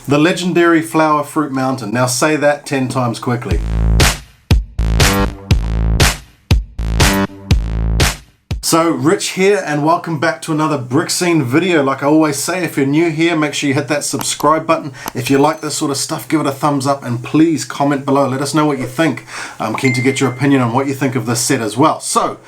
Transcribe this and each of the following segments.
The legendary flower fruit mountain. Now say that 10 times quickly. So Rich here, and welcome back to another Brick Scene video. Like I always say, if you're new here, make sure you hit that subscribe button. If you like this sort of stuff, give it a thumbs up, and please comment below. Let us know what you think. I'm keen to get your opinion on what you think of this set as well. So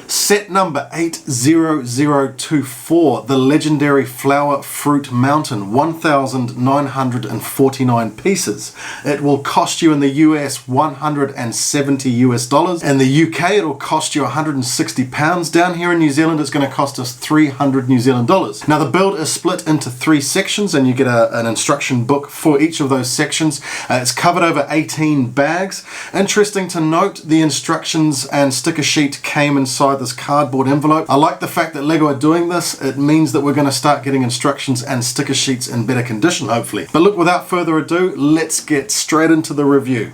set number 80024, the legendary flower fruit mountain, 1,949 pieces. It will cost you in the US 170 US dollars. In the UK it'll cost you 160 pounds. Down here in New Zealand it's going to cost us 300 New Zealand dollars. Now the build is split into 3 sections, and you get an instruction book for each of those sections. It's covered over 18 bags. Interesting to note, the instructions and sticker sheet came inside this cardboard envelope. I like the fact that LEGO are doing this. It means that we're going to start getting instructions and sticker sheets in better condition, hopefully. But look, without further ado, let's get straight into the review.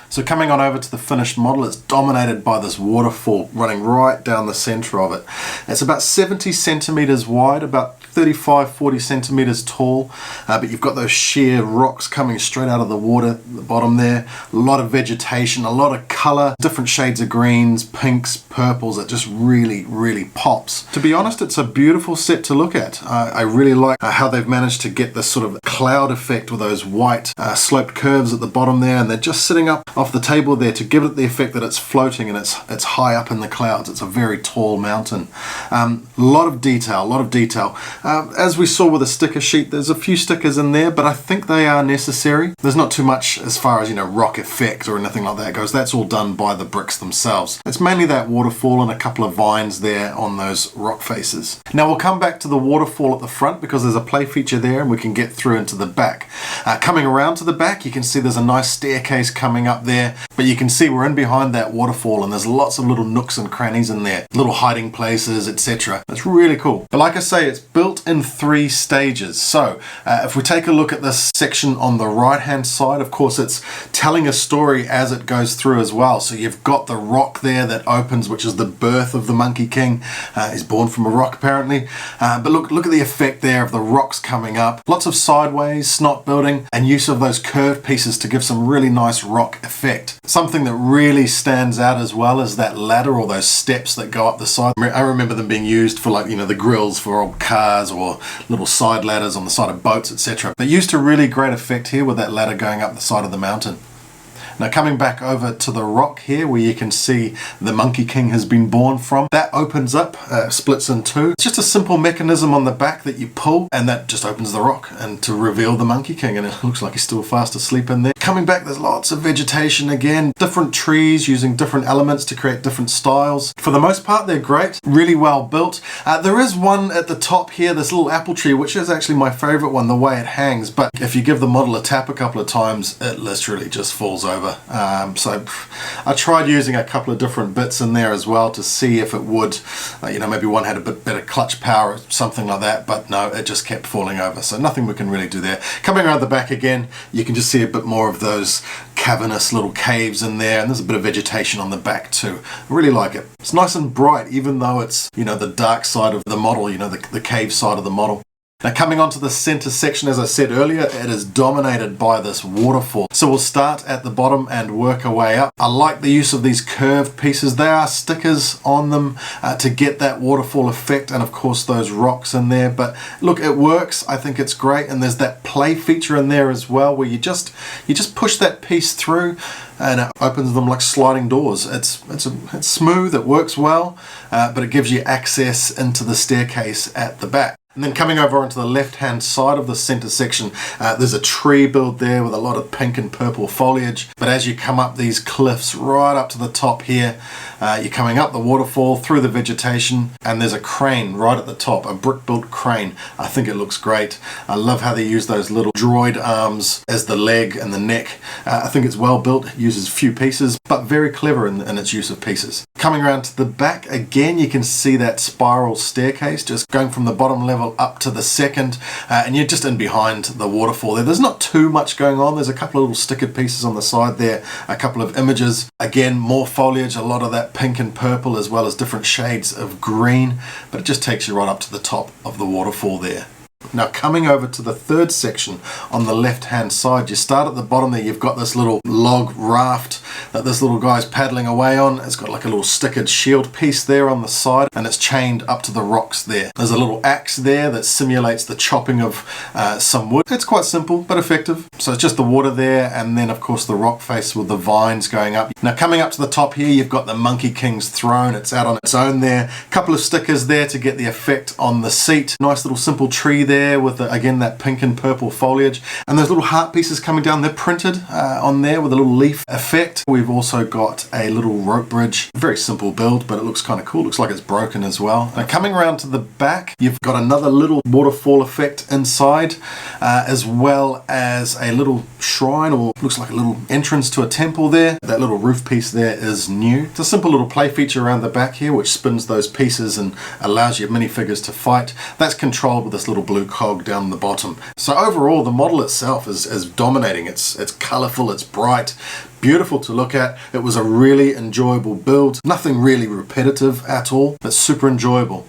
So coming on over to the finished model, it's dominated by this waterfall running right down the center of it. It's about 70 centimeters wide, about 35-40 centimeters tall, but you've got those sheer rocks coming straight out of the water at the bottom there. A lot of vegetation, a lot of color, different shades of greens, pinks, purples. It just really pops. To be honest, it's a beautiful set to look at. I really like how they've managed to get this sort of cloud effect with those white sloped curves at the bottom there, and they're just sitting up off the table there to give it the effect that it's floating and it's high up in the clouds. It's a very tall mountain. A lot of detail. As we saw with the sticker sheet, there's a few stickers in there, but I think they are necessary. There's not too much as far as, rock effect or anything like that goes. That's all done by the bricks themselves. It's mainly that waterfall and a couple of vines there on those rock faces. Now we'll come back to the waterfall at the front because there's a play feature there, and we can get through into the back. Coming around to the back, you can see there's a nice staircase coming up there, but you can see we're in behind that waterfall, and there's lots of little nooks and crannies in there, little hiding places, etc. It's really cool. But like I say, it's built in 3 stages. So if we take a look at this section on the right hand side, of course it's telling a story as it goes through as well. So you've got the rock there that opens, which is the birth of the Monkie King. He's born from a rock apparently, but look at the effect there of the rocks coming up. Lots of sideways, snot building, and use of those curved pieces to give some really nice rock effect. Something that really stands out as well is that ladder, or those steps that go up the side. I remember them being used for, like, the grills for old cars, or little side ladders on the side of boats, etc. But used to really great effect here with that ladder going up the side of the mountain. Now coming back over to the rock here, where you can see the Monkie King has been born from, that opens up, splits in 2. It's just a simple mechanism on the back that you pull, and that just opens the rock and to reveal the Monkie King, and it looks like he's still fast asleep in there. Coming back, there's lots of vegetation again, different trees using different elements to create different styles. For the most part, they're great, really well built. There is one at the top here, this little apple tree, which is actually my favorite one, the way it hangs, but if you give the model a tap a couple of times, it literally just falls over. So I tried using a couple of different bits in there as well to see if it would, maybe one had a bit better clutch power or something like that, but no, it just kept falling over. So nothing we can really do there. Coming around the back again, you can just see a bit more of those cavernous little caves in there, and there's a bit of vegetation on the back too. I really like it. It's nice and bright, even though it's, the dark side of the model, the cave side of the model. Now coming onto the center section, as I said earlier, it is dominated by this waterfall. So we'll start at the bottom and work our way up. I like the use of these curved pieces. There are stickers on them to get that waterfall effect, and of course those rocks in there. But look, it works. I think it's great, and there's that play feature in there as well, where you just push that piece through, and it opens them like sliding doors. It's smooth. It works well, but it gives you access into the staircase at the back. And then coming over onto the left-hand side of the center section, there's a tree build there with a lot of pink and purple foliage. But as you come up these cliffs right up to the top here, you're coming up the waterfall through the vegetation, and there's a crane right at the top, a brick-built crane. I think it looks great. I love how they use those little droid arms as the leg and the neck. I think it's well built, uses few pieces, but very clever in its use of pieces. Coming around to the back again, you can see that spiral staircase just going from the bottom level up to the second, and you're just in behind the waterfall there. There's not too much going on. There's a couple of little stickered pieces on the side there, a couple of images, again more foliage, a lot of that pink and purple, as well as different shades of green, but it just takes you right up to the top of the waterfall there. Now coming over to the third section on the left hand side, you start at the bottom there, you've got this little log raft that this little guy's paddling away on. It's got like a little stickered shield piece there on the side and it's chained up to the rocks there. There's a little axe there that simulates the chopping of some wood. It's quite simple but effective. So it's just the water there and then of course the rock face with the vines going up. Now coming up to the top here, you've got the Monkey King's throne. It's out on its own there. A couple of stickers there to get the effect on the seat. Nice little simple tree there with again that pink and purple foliage, and those little heart pieces coming down, they're printed on there with a little leaf effect. We've also got a little rope bridge, very simple build, but it looks kind of cool. Looks like it's broken as well. Now coming around to the back, you've got another little waterfall effect inside, as well as a little shrine, or looks like a little entrance to a temple there. That little roof piece there is new. It's a simple little play feature around the back here which spins those pieces and allows your minifigures to fight. That's controlled with this little blue cog down the bottom. So overall the model itself is dominating. It's colourful, it's bright, beautiful to look at. It was a really enjoyable build. Nothing really repetitive at all, but super enjoyable.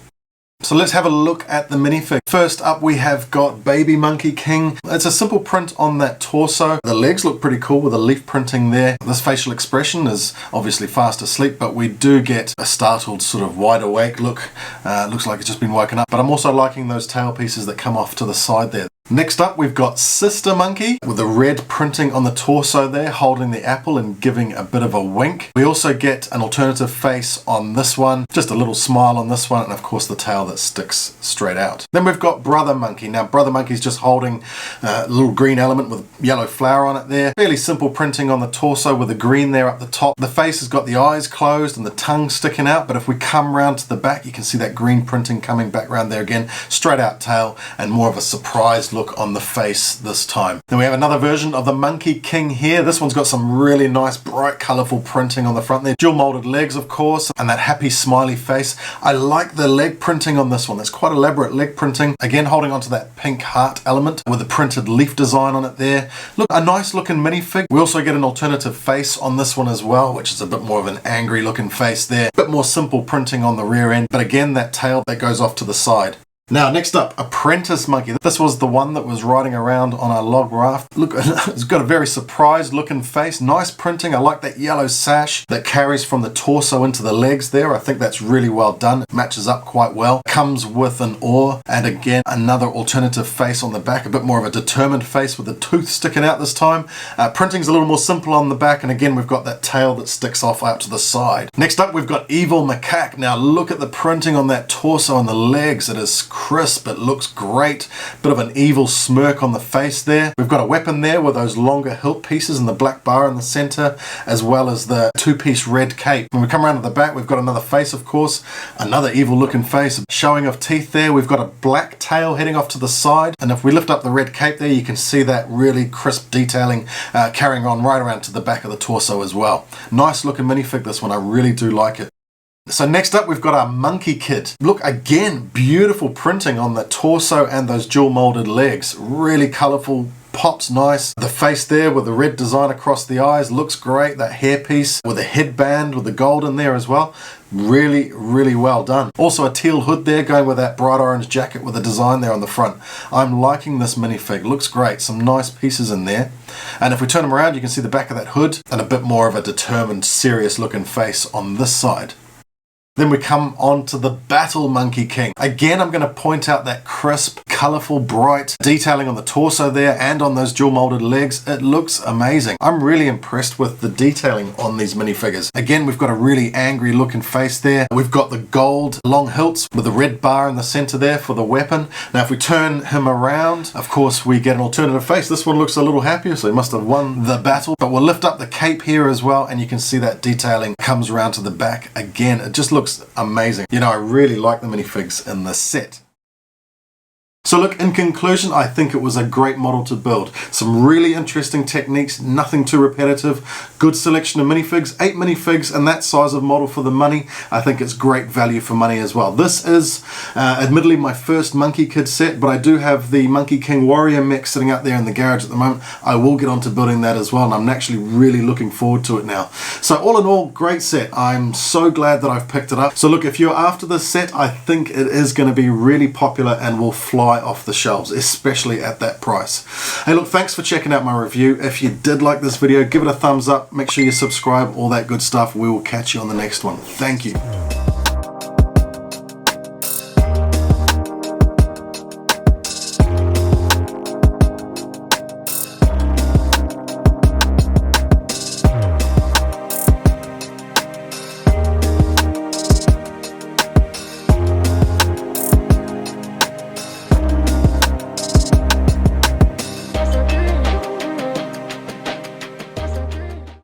So let's have a look at the minifig. First up we have got Baby Monkey King. It's a simple print on that torso. The legs look pretty cool with the leaf printing there. This facial expression is obviously fast asleep, but we do get a startled sort of wide awake look. Looks like it's just been woken up, but I'm also liking those tail pieces that come off to the side there. Next up we've got Sister Monkey with the red printing on the torso there, holding the apple and giving a bit of a wink. We also get an alternative face on this one, just a little smile on this one, and of course the tail that sticks straight out. Then we've got Brother Monkey. Now Brother Monkey's just holding a little green element with yellow flower on it there. Fairly simple printing on the torso with the green there up the top. The face has got the eyes closed and the tongue sticking out, but if we come round to the back you can see that green printing coming back around there again. Straight out tail and more of a surprised look on the face this time. Then we have another version of the Monkey King here. This one's got some really nice bright colourful printing on the front there. Dual molded legs of course, and that happy smiley face. I like the leg printing on this one. It's quite elaborate leg printing. Again holding onto that pink heart element with the printed leaf design on it there. Look, a nice looking minifig. We also get an alternative face on this one as well, which is a bit more of an angry looking face there. A bit more simple printing on the rear end, but again that tail that goes off to the side. Now next up, Apprentice Monkey. This was the one that was riding around on a log raft. Look, it's got a very surprised looking face. Nice printing. I like that yellow sash that carries from the torso into the legs there. I think that's really well done. It matches up quite well. Comes with an oar and again another alternative face on the back. A bit more of a determined face with the tooth sticking out this time. Printing's a little more simple on the back, and again we've got that tail that sticks off out to the side. Next up we've got Evil Macaque. Now look at the printing on that torso and the legs. It is crisp, it looks great. Bit of an evil smirk on the face there. We've got a weapon there with those longer hilt pieces and the black bar in the center, as well as the two-piece red cape. When we come around to the back, we've got another face, of course, another evil looking face, showing of teeth there. We've got a black tail heading off to the side, and if we lift up the red cape there, you can see that really crisp detailing carrying on right around to the back of the torso as well. Nice looking minifig, this one. I really do like it. So next up we've got our Monkie Kid. Look, again, beautiful printing on the torso and those dual molded legs. Really colourful, pops nice. The face there with the red design across the eyes looks great. That hairpiece with a headband with the gold in there as well. Really, really well done. Also a teal hood there going with that bright orange jacket with the design there on the front. I'm liking this minifig. Looks great. Some nice pieces in there. And if we turn them around, you can see the back of that hood and a bit more of a determined, serious looking face on this side. Then we come on to the Battle Monkey King. Again, I'm going to point out that crisp, colourful, bright detailing on the torso there and on those dual molded legs. It looks amazing. I'm really impressed with the detailing on these minifigures. Again, we've got a really angry looking face there. We've got the gold long hilts with the red bar in the centre there for the weapon. Now, if we turn him around, of course, we get an alternative face. This one looks a little happier, so he must have won the battle. But we'll lift up the cape here as well, and you can see that detailing comes around to the back. Again, it just looks amazing. You know, I really like the minifigs in this set. So look, in conclusion, I think it was a great model to build. Some really interesting techniques, nothing too repetitive, good selection of minifigs, 8 minifigs and that size of model for the money. I think it's great value for money as well. This is admittedly my first Monkey Kid set, but I do have the Monkey King Warrior mech sitting out there in the garage at the moment. I will get on to building that as well, and I'm actually really looking forward to it now. So all in all, great set. I'm so glad that I've picked it up. So look, if you're after this set, I think it is going to be really popular and will fly fly off the shelves, especially at that price. Hey look, thanks for checking out my review. If you did like this video, give it a thumbs up, make sure you subscribe, all that good stuff. We will catch you on the next one. Thank you.